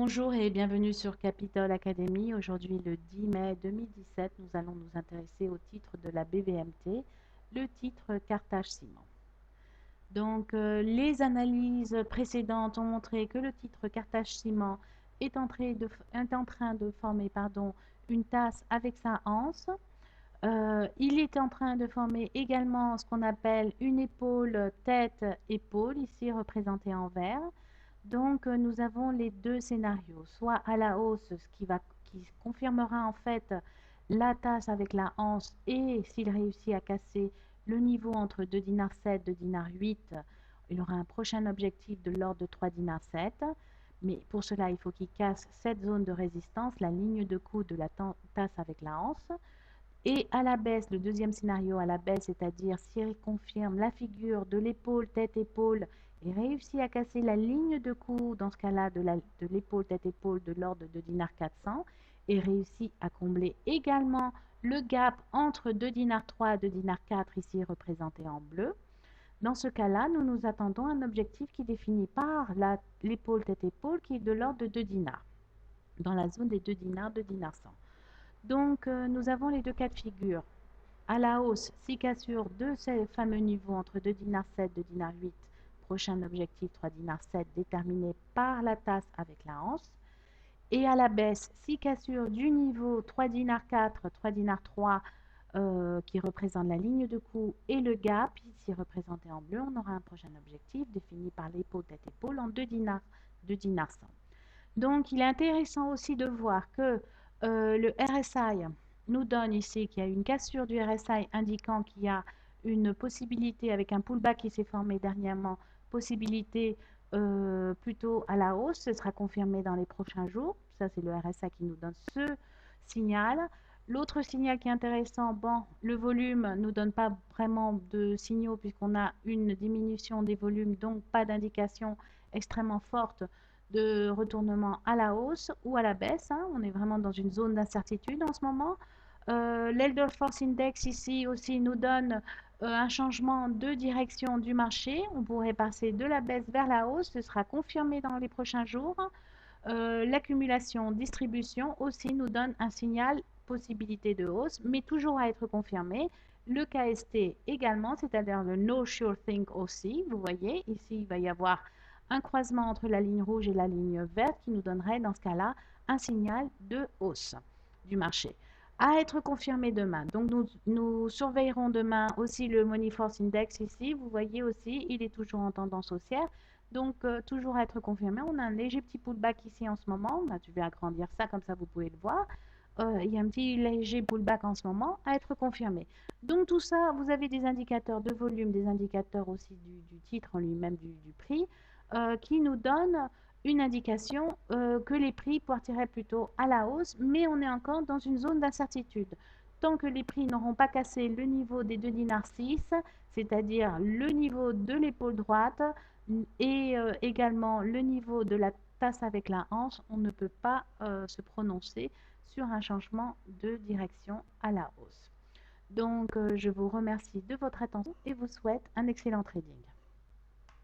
Bonjour et bienvenue sur Capitol Academy. Aujourd'hui, le 10 mai 2017, nous allons nous intéresser au titre de la BVMT, le titre Carthage-Ciment. Donc, les analyses précédentes ont montré que le titre Carthage-Ciment est en train de former une tasse avec sa anse. Il est en train de former également ce qu'on appelle une épaule, tête-épaule, ici représentée en vert. Donc, nous avons les deux scénarios, soit à la hausse, qui confirmera en fait la tasse avec la hanse, et s'il réussit à casser le niveau entre 2 dinars 7, 2 dinars 8, il aura un prochain objectif de l'ordre de 3 dinars 7. Mais pour cela, il faut qu'il casse cette zone de résistance, la ligne de coup de la tasse avec la hanse. Et à la baisse, le deuxième scénario à la baisse, c'est-à-dire s'il confirme la figure de l'épaule, tête-épaule, et réussit à casser la ligne de coup, dans ce cas-là, de l'épaule, tête-épaule de l'ordre de dinar 400, et réussit à combler également le gap entre 2 dinars 3 et 2 dinars 4, ici représenté en bleu. Dans ce cas-là, nous nous attendons à un objectif qui définit par l'épaule, tête-épaule, qui est de l'ordre de 2 dinars, dans la zone des 2 dinars, 2 dinars 100. Donc, nous avons les deux cas de figure. À la hausse, 6 cassures de ces fameux niveaux entre 2 dinars 7, 2 dinars 8, prochain objectif 3 dinars 7 déterminé par la tasse avec la hanse. Et à la baisse, 6 cassures du niveau 3 dinars 4, 3 dinars 3 qui représente la ligne de coup et le gap, ici représenté en bleu, on aura un prochain objectif défini par l'épaule tête-épaule en 2 dinars 100. Donc, il est intéressant aussi de voir que le RSI nous donne ici qu'il y a une cassure du RSI indiquant qu'il y a une possibilité avec un pullback qui s'est formé dernièrement, possibilité plutôt à la hausse. Ce sera confirmé dans les prochains jours. Ça, c'est le RSI qui nous donne ce signal. L'autre signal qui est intéressant, bon, le volume ne nous donne pas vraiment de signaux puisqu'on a une diminution des volumes, donc pas d'indication extrêmement forte de retournement à la hausse ou à la baisse. On est vraiment dans une zone d'incertitude en ce moment. L'Elder Force Index ici aussi nous donne un changement de direction du marché. On pourrait passer de la baisse vers la hausse. Ce sera confirmé dans les prochains jours. L'accumulation distribution aussi nous donne un signal possibilité de hausse, mais toujours à être confirmé. Le KST également, c'est-à-dire le No Sure Thing aussi. Vous voyez, ici, il va y avoir un croisement entre la ligne rouge et la ligne verte qui nous donnerait dans ce cas-là un signal de hausse du marché. À être confirmé demain. Donc nous surveillerons demain aussi le Money Force Index ici. Vous voyez aussi, il est toujours en tendance haussière. Donc toujours à être confirmé. On a un léger petit pullback ici en ce moment. Je vais agrandir ça comme ça vous pouvez le voir. Il y a un petit léger pullback en ce moment à être confirmé. Donc tout ça, vous avez des indicateurs de volume, des indicateurs aussi du titre en lui-même, du prix, qui nous donnent une indication que les prix partiraient plutôt à la hausse, mais on est encore dans une zone d'incertitude. Tant que les prix n'auront pas cassé le niveau des 2 dinars 6, c'est-à-dire le niveau de l'épaule droite et également le niveau de la tasse avec la hanche, on ne peut pas se prononcer sur un changement de direction à la hausse. Donc, je vous remercie de votre attention et vous souhaite un excellent trading.